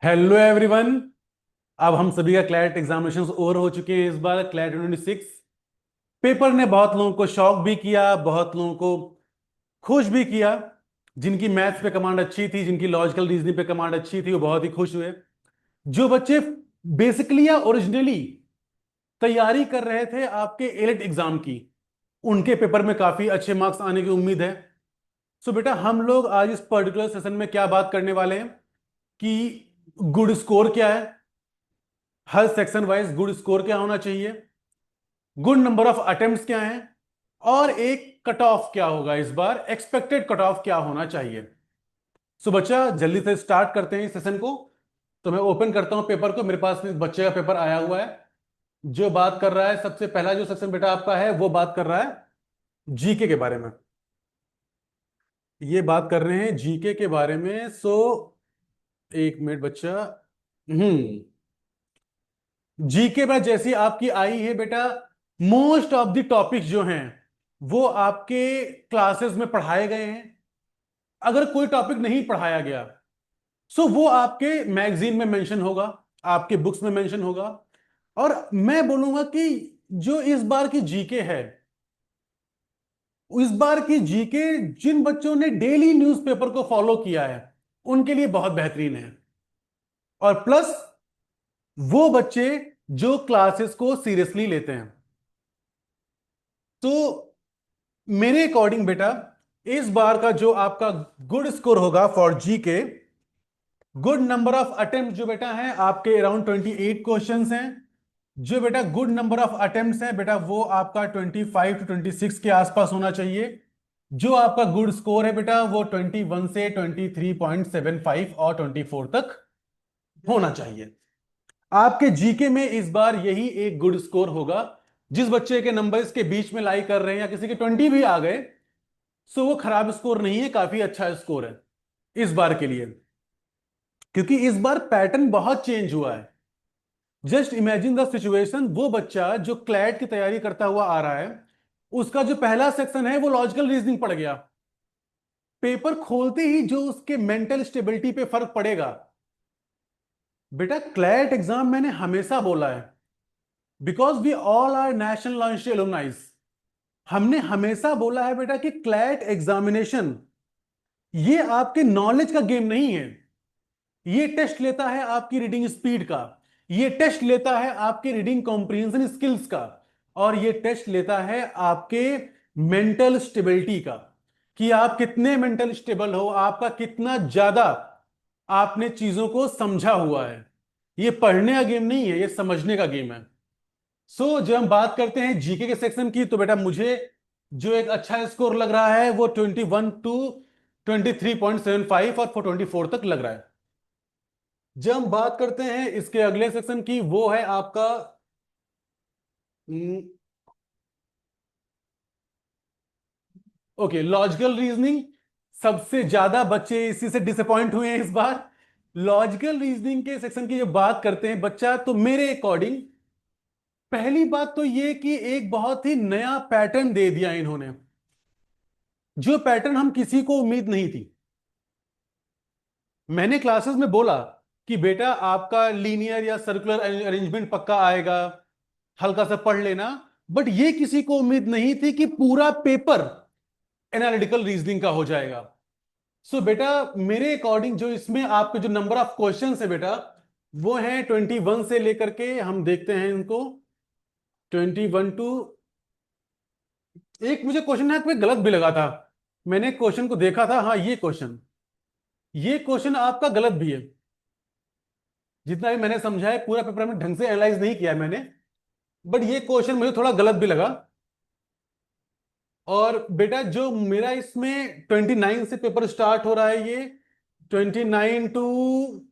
Hello everyone. अब हम सभी का क्लैट एग्जामिनेशंस ओवर हो चुके हैं। इस बार क्लैट 26 पेपर ने बहुत लोगों को शॉक भी किया, बहुत लोगों को खुश भी किया। जिनकी मैथ्स पे कमांड अच्छी थी, जिनकी लॉजिकल रीजनिंग पे कमांड अच्छी थी, वो बहुत ही खुश हुए। जो बच्चे बेसिकली या ओरिजिनली तैयारी कर रहे थे आपके एलिट एग्जाम की, उनके पेपर में काफी अच्छे मार्क्स आने की उम्मीद है। सो बेटा, हम लोग आज इस पर्टिकुलर सेशन में क्या बात करने वाले हैं कि गुड स्कोर क्या है, हर सेक्शन वाइज गुड स्कोर क्या होना चाहिए, गुड नंबर ऑफ अटेम्प्ट्स क्या हैं, और एक कट ऑफ क्या होगा, इस बार एक्सपेक्टेड कट ऑफ क्या होना चाहिए। सो बच्चा, जल्दी से स्टार्ट करते हैं इस सेशन को। तो मैं ओपन करता हूं पेपर को। मेरे पास इस बच्चे का पेपर आया हुआ है। जो बात कर रहा है, सबसे पहला जो सेक्शन बेटा आपका है, वो बात कर रहा है जीके के बारे में। ये बात कर रहे हैं जीके के बारे में। सो एक मिनट बच्चा। जीके में जैसी आपकी आई है बेटा, मोस्ट ऑफ द टॉपिक्स जो हैं वो आपके क्लासेस में पढ़ाए गए हैं। अगर कोई टॉपिक नहीं पढ़ाया गया, सो वो आपके मैगजीन में मेंशन होगा, आपके बुक्स में मेंशन होगा। और मैं बोलूंगा कि जो इस बार की जीके है, इस बार की जीके जिन बच्चों ने डेली न्यूज़पेपर को फॉलो किया है, उनके लिए बहुत बेहतरीन है। और प्लस वो बच्चे जो क्लासेस को सीरियसली लेते हैं। तो मेरे अकॉर्डिंग बेटा, इस बार का जो आपका गुड स्कोर होगा फॉर जी के, गुड नंबर ऑफ अटेम्प्ट जो बेटा है आपके अराउंड 28 क्वेश्चंस हैं। जो बेटा गुड नंबर ऑफ अटेम्प्ट्स है बेटा, वो आपका 25 to 26 के आसपास होना चाहिए। जो आपका गुड स्कोर है बेटा, वो 21 से 23.75 और 24 तक होना चाहिए। आपके जीके में इस बार यही एक गुड स्कोर होगा। जिस बच्चे के नंबर इसके बीच में लाई कर रहे हैं या किसी के 20 भी आ गए, सो वो खराब स्कोर नहीं है, काफी अच्छा स्कोर है इस बार के लिए। क्योंकि इस बार पैटर्न बहुत चेंज हुआ है। जस्ट इमेजिन द सिचुएशन, वो बच्चा जो क्लैट की तैयारी करता हुआ आ रहा है, उसका जो पहला सेक्शन है वो लॉजिकल रीजनिंग पड़ गया। पेपर खोलते ही जो उसके मेंटल स्टेबिलिटी पे फर्क पड़ेगा। बेटा, क्लैट एग्जाम मैंने हमेशा बोला है, because we all are national launch alumni. हमने हमेशा बोला है बेटा कि क्लैट एग्जामिनेशन ये आपके नॉलेज का गेम नहीं है। ये टेस्ट लेता है आपकी रीडिंग स्पीड का, ये टेस्ट लेता है आपके रीडिंग कॉम्प्रिहेंशन स्किल्स का, और ये टेस्ट लेता है आपके मेंटल स्टेबिलिटी का, कि आप कितने मेंटल स्टेबल हो, आपका कितना ज्यादा आपने चीजों को समझा हुआ है। ये पढ़ने का गेम नहीं है, ये समझने का गेम है। जब हम बात करते हैं जीके के सेक्शन की, तो बेटा मुझे जो एक अच्छा स्कोर लग रहा है वो 21 to 23.75 और 424 तक लग रहा है। जब हम बात करते हैं इसके अगले सेक्शन की, वो है आपका ओके, लॉजिकल रीजनिंग। सबसे ज्यादा बच्चे इसी से डिसअपॉइंट हुए हैं इस बार। लॉजिकल रीजनिंग के सेक्शन की जब बात करते हैं बच्चा, तो मेरे अकॉर्डिंग पहली बात तो ये कि एक बहुत ही नया पैटर्न दे दिया इन्होंने, जो पैटर्न हम किसी को उम्मीद नहीं थी। मैंने क्लासेस में बोला कि बेटा आपका लीनियर या सर्कुलर अरेंजमेंट पक्का आएगा, हल्का सा पढ़ लेना। बट ये किसी को उम्मीद नहीं थी कि पूरा पेपर एनालिटिकल रीजनिंग का हो जाएगा। बेटा, मेरे अकॉर्डिंग जो इसमें आपके जो नंबर ऑफ क्वेश्चंस है बेटा, वो है 21 से लेकर के, हम देखते हैं इनको, 21 टू, एक मुझे क्वेश्चन है पे गलत भी लगा था। मैंने क्वेश्चन को देखा था, हाँ ये क्वेश्चन आपका गलत भी है। जितना भी मैंने समझा है, पूरा पेपर में ढंग से एनालाइज नहीं किया है मैंने, बट ये क्वेश्चन मुझे थोड़ा गलत भी लगा। और बेटा जो मेरा इसमें 29 से पेपर स्टार्ट हो रहा है, ये 29 टू,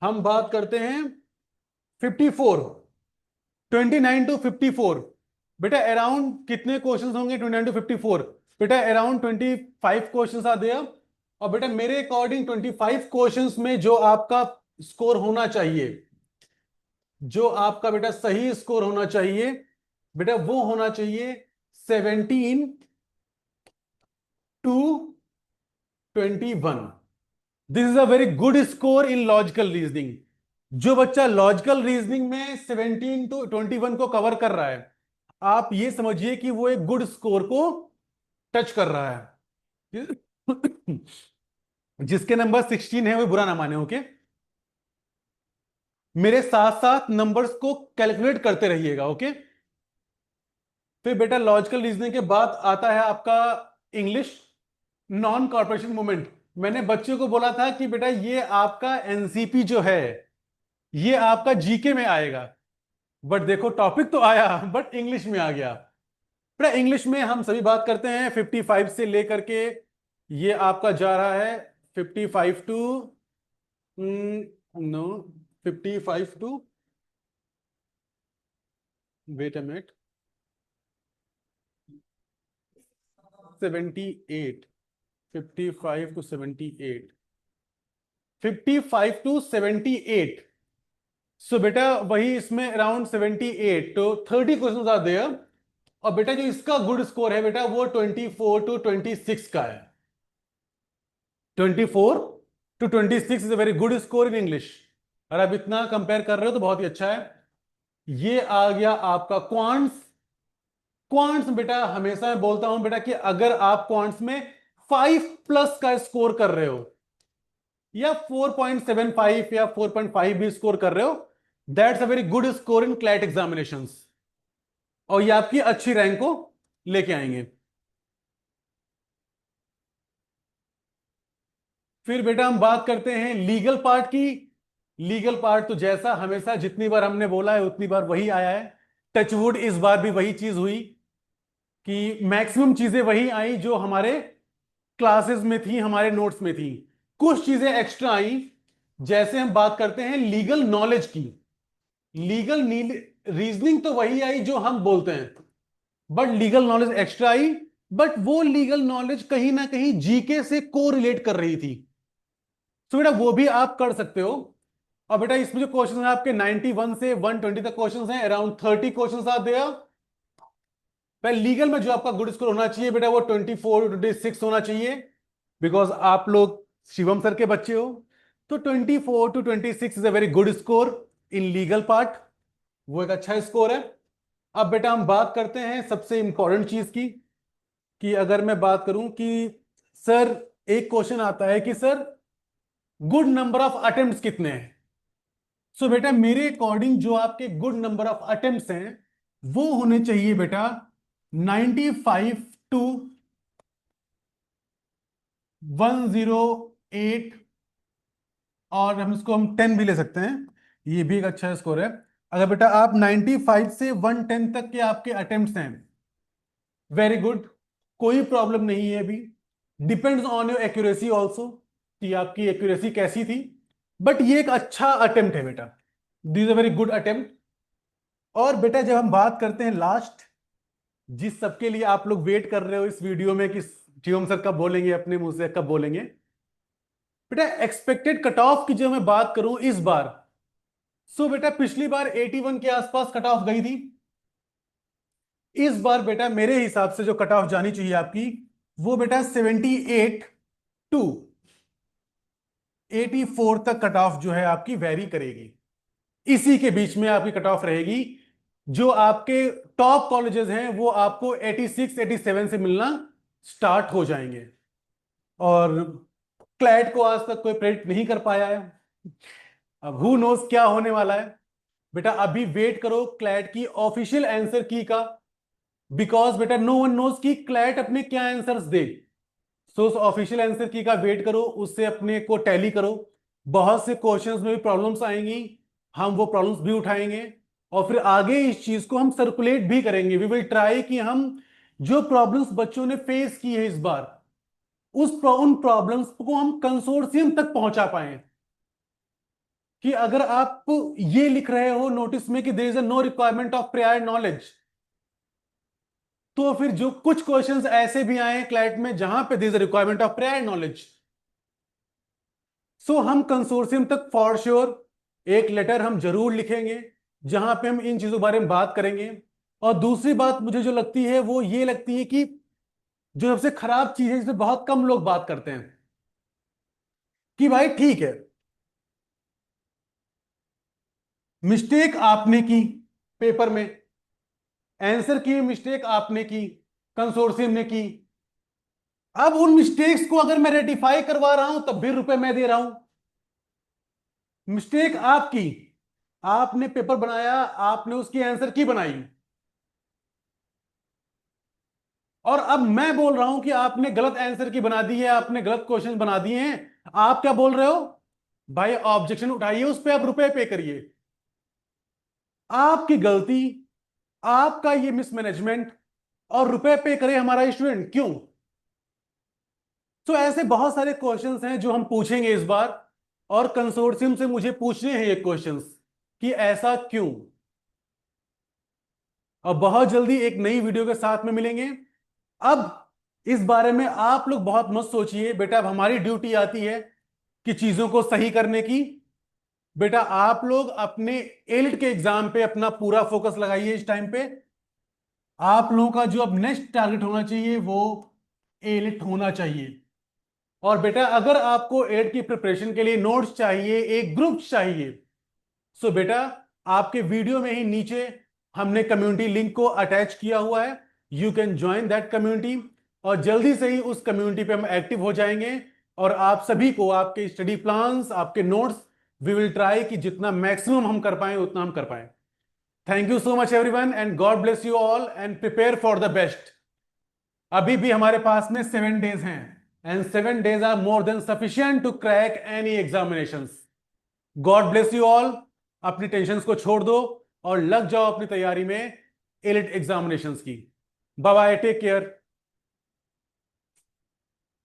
हम बात करते हैं 54, 29 to 54। बेटा अराउंड कितने क्वेश्चंस होंगे 29 to 54? बेटा अराउंड 25 क्वेश्चंस आ देयर। और बेटा मेरे अकॉर्डिंग 25 क्वेश्चंस में जो आपका स्कोर होना चाहिए, जो आपका बेटा सही स्कोर होना चाहिए बेटा, वो होना चाहिए 17 to 21। This is a very good score in logical reasoning. जो बच्चा लॉजिकल रीजनिंग में 17 to 21 को कवर कर रहा है, आप ये समझिए कि वो एक गुड स्कोर को टच कर रहा है। जिसके नंबर 16 है वो बुरा ना माने, ओके। मेरे साथ साथ नंबर्स को कैलकुलेट करते रहिएगा, ओके। फिर बेटा लॉजिकल रीजनिंग के बाद आता है आपका इंग्लिश नॉन कॉर्पोरेशन मूवमेंट। मैंने बच्चे को बोला था कि बेटा ये आपका एनसीपी जो है ये आपका जीके में आएगा, बट देखो टॉपिक तो आया बट इंग्लिश में आ गया। बेटा इंग्लिश में हम सभी बात करते हैं 55 से लेकर के ये आपका जा रहा है 55 to no 55 to, wait a minute, 78, 55 to 78, 55 to 78। So बेटा वही इसमें अराउंड 78 तो 30 क्वेश्चन आर देयर। और बेटा जो इसका गुड स्कोर है बेटा वो 24 to 26 का है। 24 to 26 is a very good score in English. और आप इतना कंपेयर कर रहे हो तो बहुत ही अच्छा है। ये आ गया आपका क्वांट्स। क्वांट्स बेटा हमेशा मैं बोलता हूं बेटा कि अगर आप क्वांट्स में 5+ का स्कोर कर रहे हो या 4.75 या 4.5 भी स्कोर कर रहे हो, that's a very good score in CLAT examinations, और ये आपकी अच्छी रैंक को लेके आएंगे। फिर बेटा हम बात करते हैं लीगल पार्ट की। लीगल पार्ट तो जैसा हमेशा जितनी बार हमने बोला है उतनी बार वही आया है। टचवुड इस बार भी वही चीज हुई कि मैक्सिमम चीजें वही आई जो हमारे क्लासेस में थी, हमारे नोट्स में थी। कुछ चीजें एक्स्ट्रा आई। जैसे हम बात करते हैं लीगल नॉलेज की। लीगल रीजनिंग तो वही आई जो हम बोलते हैं, but legal knowledge extra I. But वो लीगल नॉलेज कहीं ना कहीं जीके से को रिलेट कर रही थी। तो बेटा वो भी आप कर सकते हो। और बेटा इसमें जो क्वेश्चन है आपके 91 से 120 तक क्वेश्चन हैं, अराउंड 30 क्वेश्चन आर देयर। पहले लीगल में जो आपका गुड स्कोर होना चाहिए बेटा वो 24 to 26 होना चाहिए, बिकॉज आप लोग शिवम सर के बच्चे हो। तो 24 to 26 is a very good score in legal part, वो एक अच्छा स्कोर है। अब बेटा हम बात करते हैं सबसे इंपॉर्टेंट चीज की, कि अगर मैं बात करूं कि सर एक क्वेश्चन आता है कि sir good number of attempts कितने हैं। सो बेटा मेरे अकॉर्डिंग जो आपके गुड नंबर ऑफ अटेम्प्ट्स हैं वो होने चाहिए बेटा 95 to 108, और हम इसको हम 10 भी ले सकते हैं, ये भी एक अच्छा स्कोर है। अगर बेटा आप 95 से 110 तक के आपके अटेम्प्ट्स हैं, वेरी गुड, कोई प्रॉब्लम नहीं है अभी। Depends on your accuracy also, कि आपकी एक्यूरेसी कैसी थी। बट ये एक अच्छा अटेम्प्ट है बेटा, this a very good attempt. और बेटा जब हम बात करते हैं लास्ट, जिस सबके लिए आप लोग वेट कर रहे हो इस वीडियो में कि शिवम सर कब बोलेंगे, अपने मुंह से कब बोलेंगे, बेटा एक्सपेक्टेड कट ऑफ की जो मैं बात करूं इस बार, सो बेटा पिछली बार 81 के आसपास कट ऑफ गई थी। इस बार बेटा मेरे हिसाब से जो कट ऑफ जानी चाहिए आपकी वो बेटा 78 to 84 तक कट ऑफ जो है आपकी वेरी करेगी। इसी के बीच में आपकी कट ऑफ रहेगी। जो आपके टॉप कॉलेजेस हैं वो आपको 86 87 से मिलना स्टार्ट हो जाएंगे। और क्लैट को आज तक कोई प्रेडिक्ट नहीं कर पाया है। अब हु नोस क्या होने वाला है। बेटा अभी वेट करो क्लैट की ऑफिशियल आंसर की का, बिकॉज बेटा नो वन नोस की क्लैट अपने क्या आंसर्स दे। सो उस ऑफिशियल आंसर की का वेट करो, उससे अपने को टैली करो। बहुत से क्वेश्चंस में भी प्रॉब्लम्स आएंगी, हम वो प्रॉब्लम्स भी उठाएंगे, और फिर आगे इस चीज को हम सर्कुलेट भी करेंगे। वी विल ट्राई कि हम जो प्रॉब्लम्स बच्चों ने फेस की है इस बार, उन प्रॉब्लम्स को हम कंसोर्शियम तक पहुंचा पाए। कि अगर आप ये लिख रहे हो नोटिस में कि there is no requirement of prior knowledge, तो फिर जो कुछ क्वेश्चंस ऐसे भी आए क्लैट में जहां पे there is requirement of prior knowledge, so हम कंसोर्शियम तक फॉर श्योर एक लेटर हम जरूर लिखेंगे जहां पे हम इन चीजों के बारे में बात करेंगे। और दूसरी बात मुझे जो लगती है वो ये लगती है कि जो सबसे खराब चीज है जिसमें बहुत कम लोग बात करते हैं, कि भाई ठीक है, मिस्टेक आपने की पेपर में, आंसर की मिस्टेक आपने की, कंसोर्शियम ने की। अब उन मिस्टेक्स को अगर मैं रेटिफाई करवा रहा हूं तब भी रुपए मैं दे रहा हूं। मिस्टेक आपकी, आपने पेपर बनाया, आपने उसकी आंसर की बनाई, और अब मैं बोल रहा हूं कि आपने गलत आंसर की बना दी है, आपने गलत क्वेश्चन बना दिए हैं। आप क्या बोल रहे हो? भाई ऑब्जेक्शन उठाइए, उस पर आप रुपए पे करिए। आपकी गलती, आपका ये मिसमैनेजमेंट, और रुपए पे करे हमारा स्टूडेंट क्यों? तो ऐसे बहुत सारे क्वेश्चंस हैं जो हम पूछेंगे इस बार, और कंसोर्शियम से मुझे पूछने हैं ये क्वेश्चंस कि ऐसा क्यों। और बहुत जल्दी एक नई वीडियो के साथ में मिलेंगे। अब इस बारे में आप लोग बहुत मत सोचिए बेटा, अब हमारी ड्यूटी आती है कि चीजों को सही करने की। बेटा आप लोग अपने एलिट के एग्जाम पे अपना पूरा फोकस लगाइए इस टाइम पे। आप लोगों का जो अब नेक्स्ट टारगेट होना चाहिए वो एलिट होना चाहिए। और बेटा अगर आपको एड की प्रिपरेशन के लिए नोट्स चाहिए, एक ग्रुप चाहिए, सो बेटा आपके वीडियो में ही नीचे हमने कम्युनिटी लिंक को अटैच किया हुआ है। You can join that community, और जल्दी से ही उस कम्युनिटी पे हम एक्टिव हो जाएंगे। और आप सभी को आपके स्टडी प्लान्स, आपके नोट्स, वी विल ट्राई कि जितना मैक्सिमम हम कर पाए उतना हम कर पाए। Thank you so much everyone, and God bless you all, and prepare for the best. अभी भी हमारे पास में 7 डेज हैं, and 7 days are more than sufficient to crack any examinations. God bless you all. अपनी टेंशंस को छोड़ दो और लग जाओ अपनी तैयारी में एलिट एग्जामिनेशंस की। Bye bye, take care.